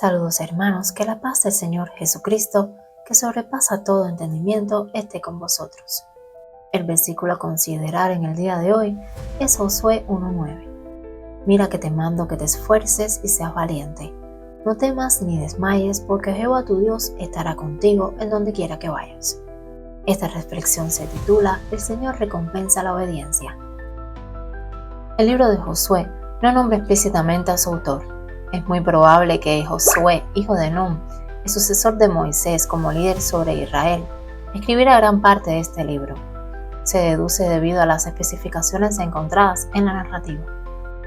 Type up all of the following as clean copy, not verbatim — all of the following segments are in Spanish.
Saludos hermanos, que la paz del Señor Jesucristo, que sobrepasa todo entendimiento, esté con vosotros. El versículo a considerar en el día de hoy es Josué 1:9. Mira que te mando que te esfuerces y seas valiente. No temas ni desmayes, porque Jehová tu Dios estará contigo en donde quiera que vayas. Esta reflexión se titula El Señor recompensa la obediencia. El libro de Josué no nombra explícitamente a su autor. Es muy probable que Josué, hijo de Nun, el sucesor de Moisés como líder sobre Israel, escribiera gran parte de este libro. Se deduce debido a las especificaciones encontradas en la narrativa.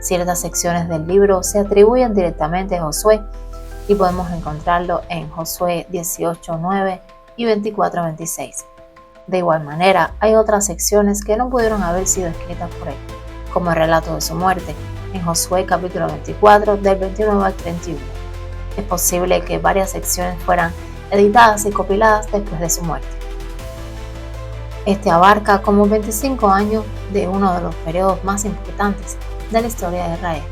Ciertas secciones del libro se atribuyen directamente a Josué y podemos encontrarlo en Josué 18:9 y 24:26. De igual manera, hay otras secciones que no pudieron haber sido escritas por él, como el relato de su muerte, en Josué capítulo 24 del 29 al 31. Es posible que varias secciones fueran editadas y compiladas después de su muerte. Este abarca como 25 años de uno de los periodos más importantes de la historia de Israel,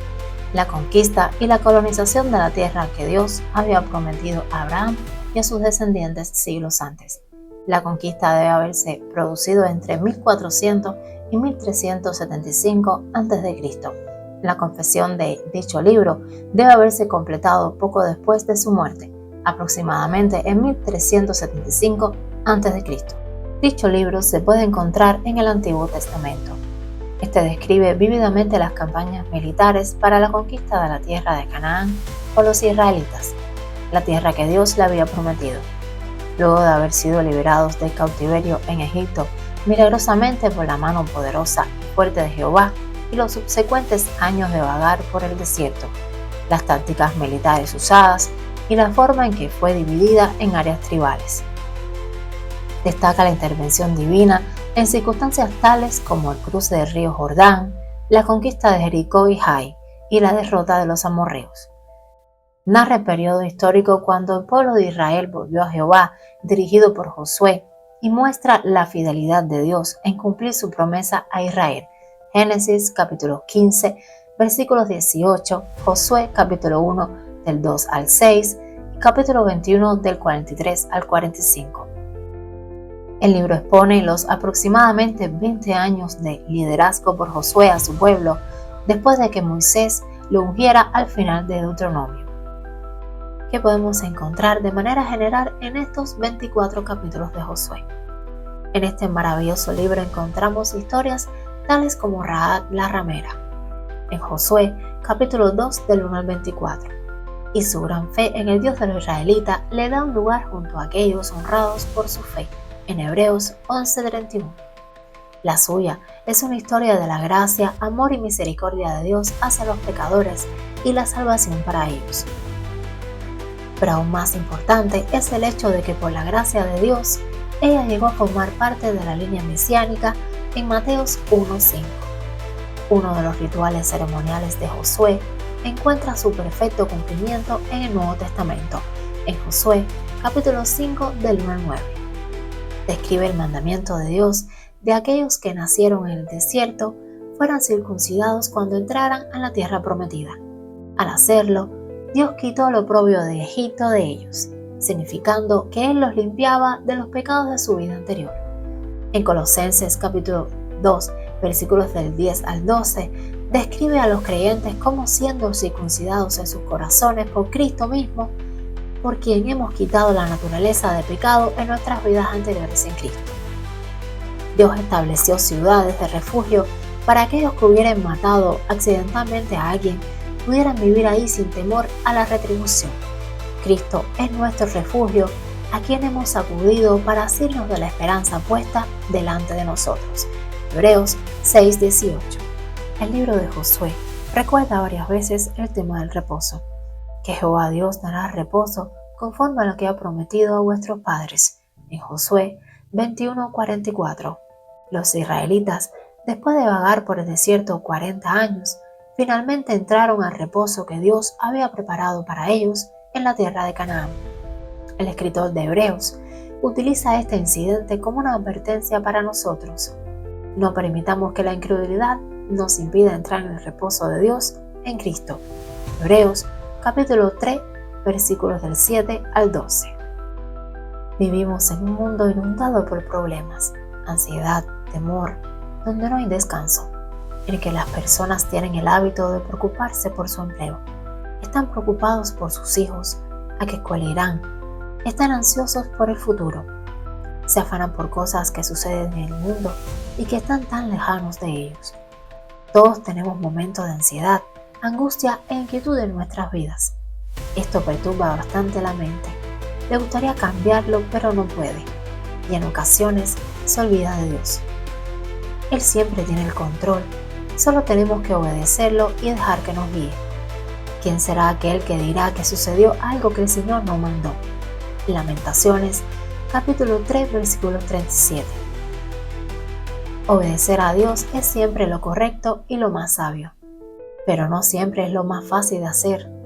la conquista y la colonización de la tierra que Dios había prometido a Abraham y a sus descendientes siglos antes. La conquista debe haberse producido entre 1400 y 1375 a.C. La confesión de dicho libro debe haberse completado poco después de su muerte, aproximadamente en 1375 a.C. Dicho libro se puede encontrar en el Antiguo Testamento. Este describe vívidamente las campañas militares para la conquista de la tierra de Canaán por los israelitas, la tierra que Dios le había prometido. Luego de haber sido liberados del cautiverio en Egipto, milagrosamente por la mano poderosa y fuerte de Jehová, y los subsecuentes años de vagar por el desierto, las tácticas militares usadas y la forma en que fue dividida en áreas tribales. Destaca la intervención divina en circunstancias tales como el cruce del río Jordán, la conquista de Jericó y Jai y la derrota de los amorreos. Narra el periodo histórico cuando el pueblo de Israel volvió a Jehová, dirigido por Josué, y muestra la fidelidad de Dios en cumplir su promesa a Israel. Génesis capítulo 15, versículos 18, Josué capítulo 1 del 2 al 6 y capítulo 21 del 43 al 45. El libro expone los aproximadamente 20 años de liderazgo por Josué a su pueblo después de que Moisés lo ungiera al final de Deuteronomio. ¿Qué podemos encontrar de manera general en estos 24 capítulos de Josué? En este maravilloso libro encontramos historias tales como Rahab la ramera, en Josué capítulo 2 del 1 al 24, y su gran fe en el Dios de los israelitas le da un lugar junto a aquellos honrados por su fe, en Hebreos 11:31. La suya es una historia de la gracia, amor y misericordia de Dios hacia los pecadores y la salvación para ellos. Pero aún más importante es el hecho de que por la gracia de Dios, ella llegó a formar parte de la línea mesiánica en Mateos 1:5. Uno de los rituales ceremoniales de Josué encuentra su perfecto cumplimiento en el Nuevo Testamento, en Josué capítulo 5 del 1 al 9. Describe el mandamiento de Dios de aquellos que nacieron en el desierto fueran circuncidados cuando entraran a la tierra prometida. Al hacerlo, Dios quitó lo oprobio de Egipto de ellos, significando que Él los limpiaba de los pecados de su vida anterior. En Colosenses capítulo 2, versículos del 10 al 12, describe a los creyentes como siendo circuncidados en sus corazones por Cristo mismo, por quien hemos quitado la naturaleza de pecado en nuestras vidas anteriores en Cristo. Dios estableció ciudades de refugio para aquellos que hubieran matado accidentalmente a alguien, pudieran vivir ahí sin temor a la retribución. Cristo es nuestro refugio, a quien hemos acudido para asirnos de la esperanza puesta delante de nosotros. Hebreos 6:18. El libro de Josué recuerda varias veces el tema del reposo, que Jehová Dios dará reposo conforme a lo que ha prometido a vuestros padres. En Josué 21:44. Los israelitas, después de vagar por el desierto 40 años, finalmente entraron al reposo que Dios había preparado para ellos en la tierra de Canaán. El escritor de Hebreos utiliza este incidente como una advertencia para nosotros. No permitamos que la incredulidad nos impida entrar en el reposo de Dios en Cristo. Hebreos capítulo 3, versículos del 7 al 12. Vivimos en un mundo inundado por problemas, ansiedad, temor, donde no hay descanso, en el que las personas tienen el hábito de preocuparse por su empleo. Están preocupados por sus hijos, a qué escuela irán, están ansiosos por el futuro, se afanan por cosas que suceden en el mundo y que están tan lejanos de ellos. Todos tenemos momentos de ansiedad, angustia e inquietud en nuestras vidas. Esto perturba bastante la mente. Le gustaría cambiarlo, pero no puede, y en ocasiones se olvida de Dios. Él siempre tiene el control, solo tenemos que obedecerlo y dejar que nos guíe. ¿Quién será aquel que dirá que sucedió algo que el Señor no mandó? Lamentaciones, capítulo 3, versículo 37. Obedecer a Dios es siempre lo correcto y lo más sabio, pero no siempre es lo más fácil de hacer.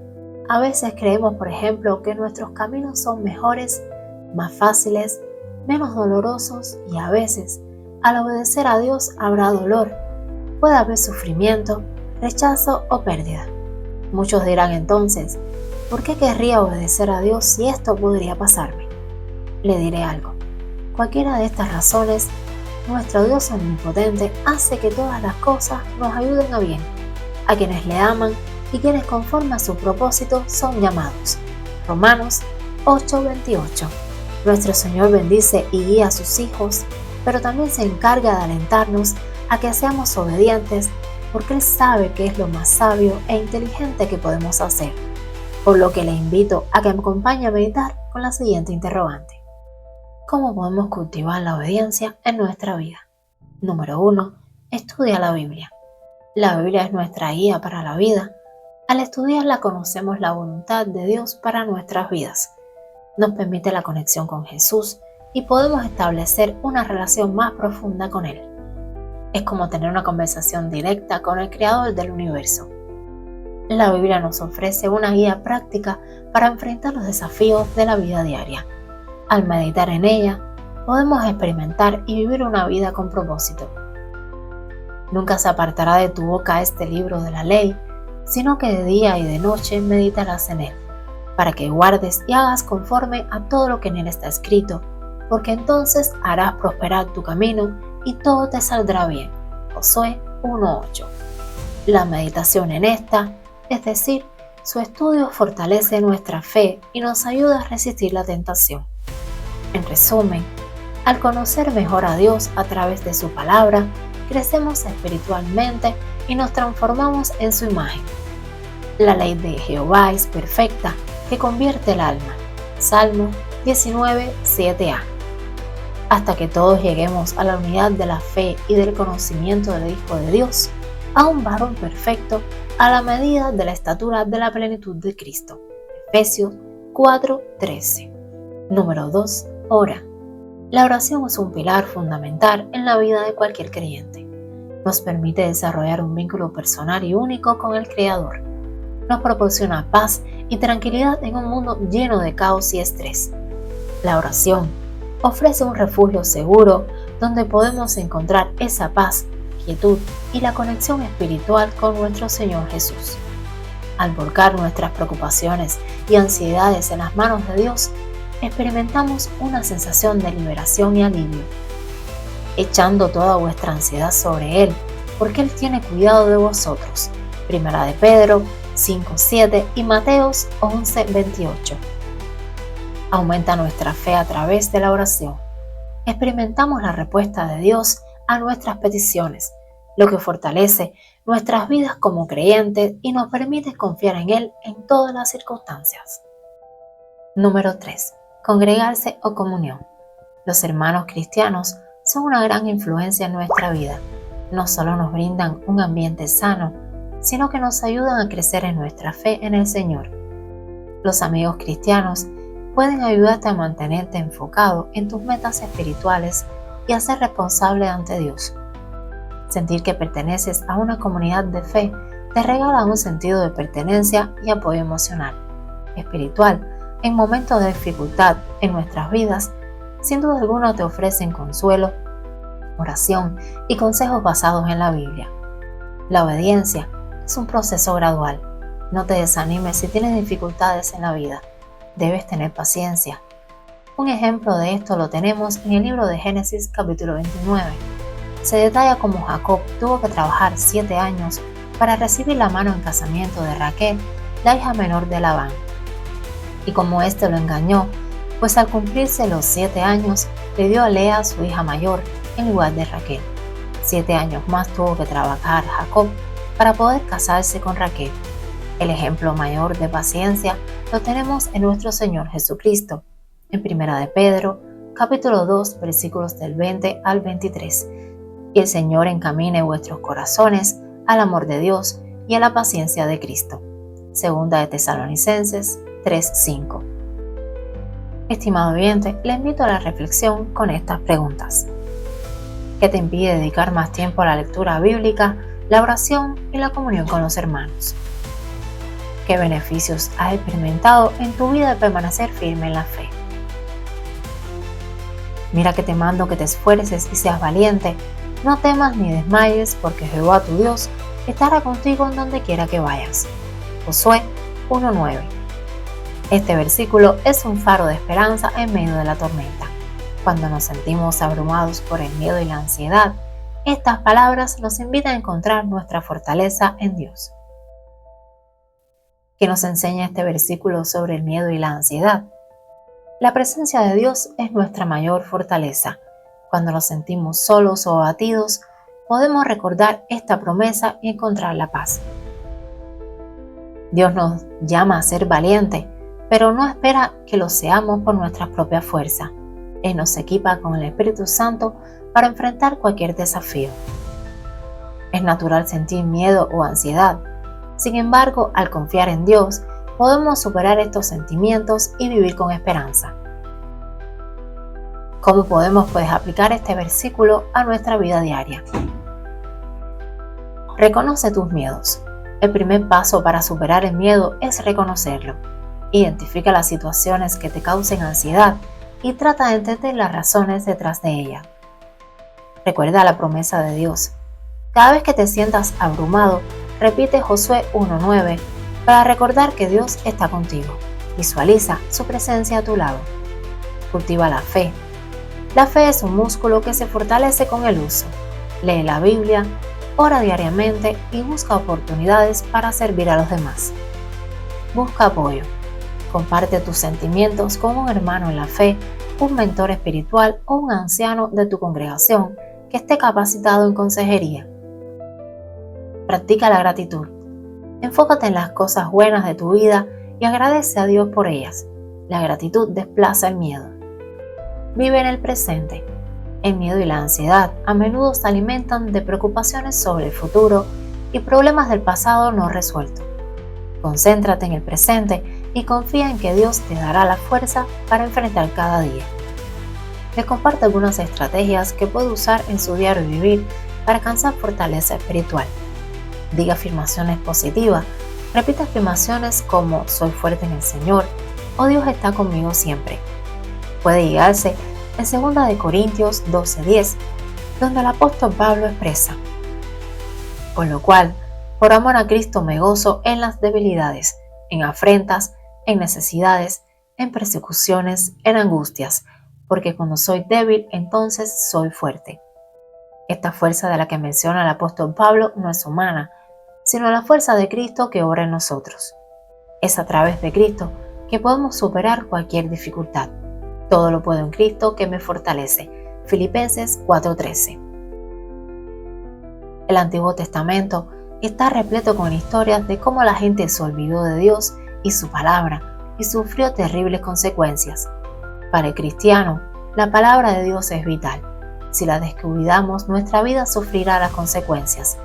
A veces creemos, por ejemplo, que nuestros caminos son mejores, más fáciles, menos dolorosos y a veces, al obedecer a Dios habrá dolor, puede haber sufrimiento, rechazo o pérdida. Muchos dirán entonces, ¿por qué querría obedecer a Dios si esto podría pasarme? Le diré algo. Cualquiera de estas razones, nuestro Dios omnipotente hace que todas las cosas nos ayuden a bien, a quienes le aman y quienes conforme a su propósito son llamados. Romanos 8:28. Nuestro Señor bendice y guía a sus hijos, pero también se encarga de alentarnos a que seamos obedientes porque Él sabe que es lo más sabio e inteligente que podemos hacer. Por lo que le invito a que me acompañe a meditar con la siguiente interrogante. ¿Cómo podemos cultivar la obediencia en nuestra vida? Número 1. Estudia la Biblia. La Biblia es nuestra guía para la vida. Al estudiarla conocemos la voluntad de Dios para nuestras vidas. Nos permite la conexión con Jesús y podemos establecer una relación más profunda con Él. Es como tener una conversación directa con el Creador del universo. La Biblia nos ofrece una guía práctica para enfrentar los desafíos de la vida diaria. Al meditar en ella, podemos experimentar y vivir una vida con propósito. Nunca se apartará de tu boca este libro de la ley, sino que de día y de noche meditarás en él, para que guardes y hagas conforme a todo lo que en él está escrito, porque entonces harás prosperar tu camino y todo te saldrá bien. Josué 1:8. La meditación en esta, es decir, su estudio fortalece nuestra fe y nos ayuda a resistir la tentación. En resumen, al conocer mejor a Dios a través de su palabra, crecemos espiritualmente y nos transformamos en su imagen. La ley de Jehová es perfecta, que convierte el alma. Salmo 19:7a. Hasta que todos lleguemos a la unidad de la fe y del conocimiento del Hijo de Dios, a un varón perfecto, a la medida de la estatura de la plenitud de Cristo. Efesios 4:13. Número 2. Ora. La oración es un pilar fundamental en la vida de cualquier creyente. Nos permite desarrollar un vínculo personal y único con el Creador. Nos proporciona paz y tranquilidad en un mundo lleno de caos y estrés. La oración ofrece un refugio seguro donde podemos encontrar esa paz, quietud y la conexión espiritual con nuestro Señor Jesús. Al volcar nuestras preocupaciones y ansiedades en las manos de Dios, experimentamos una sensación de liberación y alivio, echando toda vuestra ansiedad sobre Él, porque Él tiene cuidado de vosotros. Primera de Pedro 5:7 y Mateos 11:28. Aumenta nuestra fe a través de la oración. Experimentamos la respuesta de Dios a nuestras peticiones, lo que fortalece nuestras vidas como creyentes y nos permite confiar en Él en todas las circunstancias. Número 3. Congregarse o comunión. Los hermanos cristianos son una gran influencia en nuestra vida. No solo nos brindan un ambiente sano, sino que nos ayudan a crecer en nuestra fe en el Señor. Los amigos cristianos pueden ayudarte a mantenerte enfocado en tus metas espirituales y a ser responsable ante Dios. Sentir que perteneces a una comunidad de fe te regala un sentido de pertenencia y apoyo emocional, espiritual, en momentos de dificultad en nuestras vidas. Sin duda alguna te ofrecen consuelo, oración y consejos basados en la Biblia. La obediencia es un proceso gradual. No te desanimes si tienes dificultades en la vida. debes tener paciencia. Un ejemplo de esto lo tenemos en el libro de Génesis capítulo 29. Se detalla cómo Jacob tuvo que trabajar 7 años para recibir la mano en casamiento de Raquel, la hija menor de Labán. Y como éste lo engañó, pues al cumplirse los 7 años, le dio a Lea, su hija mayor, en lugar de Raquel. 7 años más tuvo que trabajar Jacob para poder casarse con Raquel. El ejemplo mayor de paciencia lo tenemos en nuestro Señor Jesucristo, en 1 de Pedro, capítulo 2, versículos del 20 al 23. Y el Señor encamine vuestros corazones al amor de Dios y a la paciencia de Cristo. Segunda de Tesalonicenses 3:5. Estimado oyente, le invito a la reflexión con estas preguntas. ¿Qué te impide dedicar más tiempo a la lectura bíblica, la oración y la comunión con los hermanos? ¿Qué beneficios has experimentado en tu vida de permanecer firme en la fe? Mira que te mando que te esfuerces y seas valiente. No temas ni desmayes, porque Jehová tu Dios estará contigo en donde quiera que vayas. Josué 1:9. Este versículo es un faro de esperanza en medio de la tormenta. Cuando nos sentimos abrumados por el miedo y la ansiedad, estas palabras nos invitan a encontrar nuestra fortaleza en Dios. ¿Qué nos enseña este versículo sobre el miedo y la ansiedad? La presencia de Dios es nuestra mayor fortaleza. Cuando nos sentimos solos o abatidos, podemos recordar esta promesa y encontrar la paz. Dios nos llama a ser valientes, pero no espera que lo seamos por nuestras propias fuerzas. Él nos equipa con el Espíritu Santo para enfrentar cualquier desafío. Es natural sentir miedo o ansiedad. Sin embargo, al confiar en Dios, podemos superar estos sentimientos y vivir con esperanza. ¿Cómo podemos aplicar este versículo a nuestra vida diaria? Reconoce tus miedos. El primer paso para superar el miedo es reconocerlo. Identifica las situaciones que te causen ansiedad y trata de entender las razones detrás de ella. Recuerda la promesa de Dios. Cada vez que te sientas abrumado, repite Josué 1:9 para recordar que Dios está contigo. Visualiza su presencia a tu lado. Cultiva la fe. La fe es un músculo que se fortalece con el uso. Lee la Biblia, ora diariamente y busca oportunidades para servir a los demás. Busca apoyo. Comparte tus sentimientos con un hermano en la fe, un mentor espiritual o un anciano de tu congregación que esté capacitado en consejería. Practica la gratitud. Enfócate en las cosas buenas de tu vida y agradece a Dios por ellas. La gratitud desplaza el miedo. Vive en el presente. El miedo y la ansiedad a menudo se alimentan de preocupaciones sobre el futuro y problemas del pasado no resueltos. Concéntrate en el presente y confía en que Dios te dará la fuerza para enfrentar cada día. Les comparto algunas estrategias que puede usar en su diario vivir para alcanzar fortaleza espiritual. Diga afirmaciones positivas. Repita afirmaciones como soy fuerte en el Señor o Dios está conmigo siempre. Puede llegarse en 2 de Corintios 12:10, donde el apóstol Pablo expresa: con lo cual, por amor a Cristo me gozo en las debilidades, en afrentas, en necesidades, en persecuciones, en angustias, porque cuando soy débil, entonces soy fuerte. Esta fuerza de la que menciona el apóstol Pablo no es humana, sino la fuerza de Cristo que obra en nosotros. Es a través de Cristo que podemos superar cualquier dificultad. Todo lo puedo en Cristo que me fortalece. Filipenses 4:13. El Antiguo Testamento está repleto con historias de cómo la gente se olvidó de Dios y su palabra y sufrió terribles consecuencias. Para el cristiano, la palabra de Dios es vital. Si la descuidamos, nuestra vida sufrirá las consecuencias.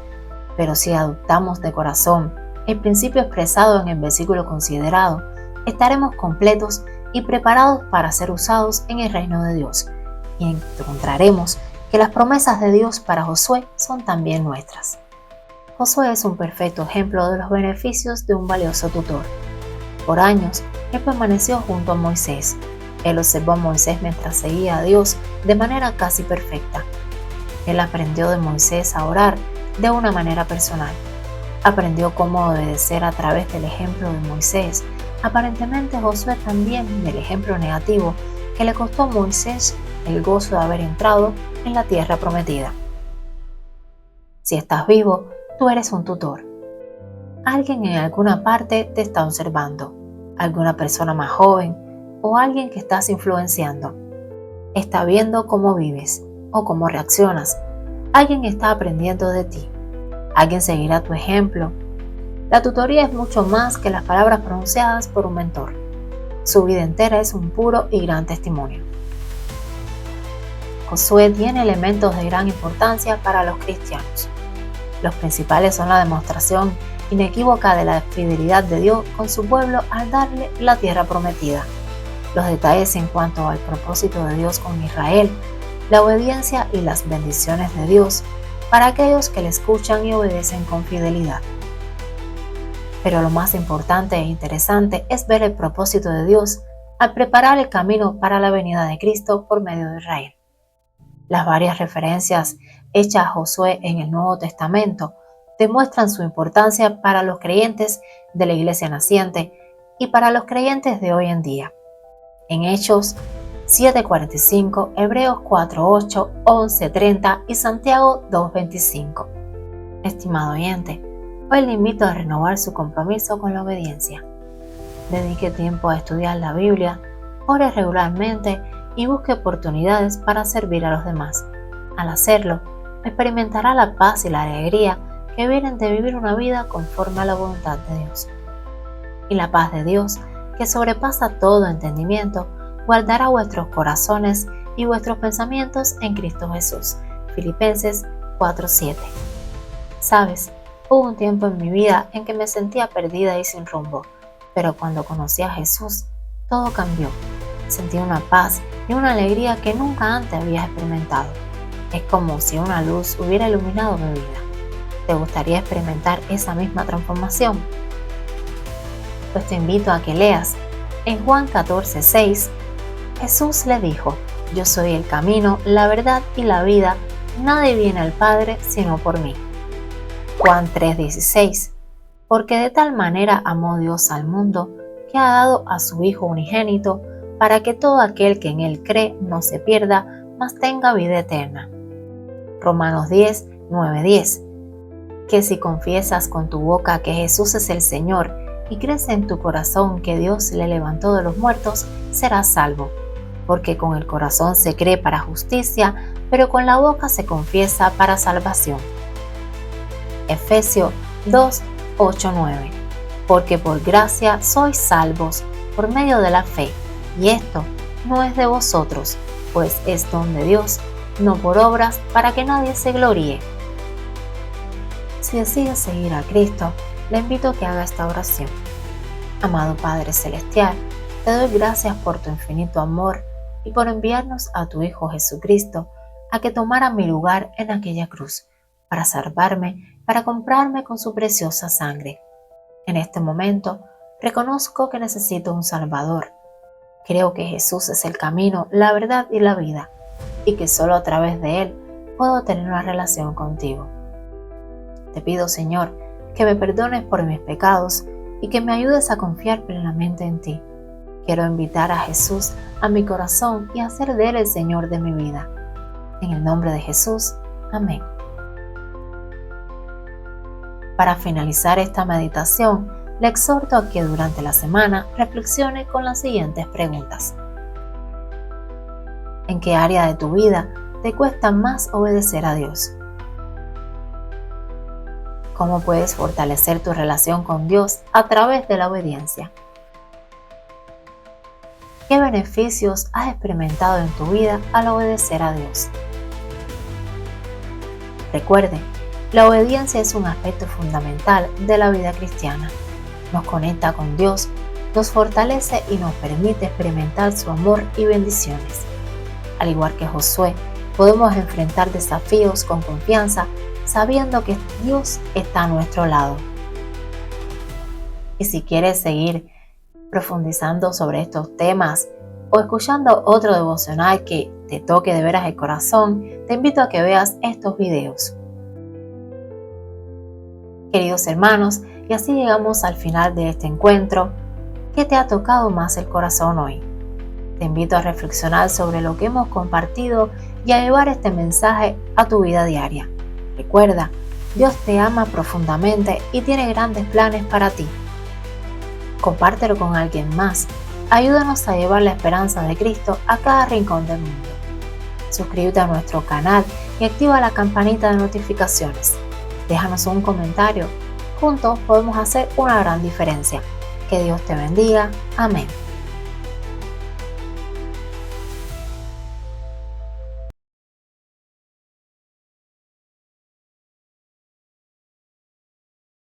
Pero si adoptamos de corazón el principio expresado en el versículo considerado, estaremos completos y preparados para ser usados en el reino de Dios. Y encontraremos que las promesas de Dios para Josué son también nuestras. Josué es un perfecto ejemplo de los beneficios de un valioso tutor. Por años, él permaneció junto a Moisés. Él observó a Moisés mientras seguía a Dios de manera casi perfecta. Él aprendió de Moisés a orar de una manera personal. Aprendió cómo obedecer a través del ejemplo de Moisés Aparentemente Josué también del ejemplo negativo que le costó a Moisés el gozo de haber entrado en la tierra prometida. Si estás vivo, tú eres un tutor. Alguien en alguna parte te está observando, alguna persona más joven o alguien que estás influenciando. Está viendo cómo vives o cómo reaccionas. Alguien está aprendiendo de ti. Alguien seguirá tu ejemplo. La tutoría es mucho más que las palabras pronunciadas por un mentor. Su vida entera es un puro y gran testimonio. Josué tiene elementos de gran importancia para los cristianos. Los principales son la demostración inequívoca de la fidelidad de Dios con su pueblo al darle la tierra prometida, los detalles en cuanto al propósito de Dios con Israel, la obediencia y las bendiciones de Dios para aquellos que le escuchan y obedecen con fidelidad. Pero lo más importante e interesante es ver el propósito de Dios al preparar el camino para la venida de Cristo por medio de Israel. Las varias referencias hechas a Josué en el Nuevo Testamento demuestran su importancia para los creyentes de la iglesia naciente y para los creyentes de hoy en día. En Hechos 7:45, Hebreos 4:8, 11:30 y Santiago 2:25. Estimado oyente, hoy le invito a renovar su compromiso con la obediencia. Dedique tiempo a estudiar la Biblia, ore regularmente y busque oportunidades para servir a los demás. Al hacerlo, experimentará la paz y la alegría que vienen de vivir una vida conforme a la voluntad de Dios. Y la paz de Dios, que sobrepasa todo entendimiento, guardará vuestros corazones y vuestros pensamientos en Cristo Jesús. Filipenses 4:7. Sabes, hubo un tiempo en mi vida en que me sentía perdida y sin rumbo, pero cuando conocí a Jesús, todo cambió. Sentí una paz y una alegría que nunca antes había experimentado. Es como si una luz hubiera iluminado mi vida. ¿Te gustaría experimentar esa misma transformación? Pues te invito a que leas. En Juan 14:6, Jesús le dijo: Yo soy el camino, la verdad y la vida. Nadie viene al Padre sino por mí. Juan 3:16, porque de tal manera amó Dios al mundo, que ha dado a su Hijo unigénito, para que todo aquel que en Él cree no se pierda, mas tenga vida eterna. Romanos 10:9-10, que si confiesas con tu boca que Jesús es el Señor y crees en tu corazón que Dios le levantó de los muertos, serás salvo. Porque con el corazón se cree para justicia, pero con la boca se confiesa para salvación. Efesios 2:8-9, porque por gracia sois salvos por medio de la fe, y esto no es de vosotros, pues es don de Dios, no por obras, para que nadie se gloríe. Si decides seguir a Cristo, le invito a que haga esta oración. Amado Padre Celestial, te doy gracias por tu infinito amor y por enviarnos a tu Hijo Jesucristo a que tomara mi lugar en aquella cruz, para salvarme, para comprarme con su preciosa sangre. En este momento, reconozco que necesito un Salvador. Creo que Jesús es el camino, la verdad y la vida, y que solo a través de Él puedo tener una relación contigo. Te pido, Señor, que me perdones por mis pecados y que me ayudes a confiar plenamente en ti. Quiero invitar a Jesús a mi corazón y hacer de Él el Señor de mi vida. En el nombre de Jesús, amén. Para finalizar esta meditación, le exhorto a que durante la semana reflexione con las siguientes preguntas. ¿En qué área de tu vida te cuesta más obedecer a Dios? ¿Cómo puedes fortalecer tu relación con Dios a través de la obediencia? ¿Qué beneficios has experimentado en tu vida al obedecer a Dios? Recuerde, la obediencia es un aspecto fundamental de la vida cristiana. Nos conecta con Dios, nos fortalece y nos permite experimentar su amor y bendiciones. Al igual que Josué, podemos enfrentar desafíos con confianza, sabiendo que Dios está a nuestro lado. Y si quieres seguir profundizando sobre estos temas o escuchando otro devocional que te toque de veras el corazón, te invito a que veas estos videos. Queridos hermanos, y así llegamos al final de este encuentro. ¿qué te ha tocado más el corazón hoy? Te invito a reflexionar sobre lo que hemos compartido y a llevar este mensaje a tu vida diaria. Recuerda, Dios te ama profundamente y tiene grandes planes para ti. Compártelo con alguien más. Ayúdanos a llevar la esperanza de Cristo a cada rincón del mundo. Suscríbete a nuestro canal y activa la campanita de notificaciones. Déjanos un comentario. Juntos podemos hacer una gran diferencia. Que Dios te bendiga. Amén.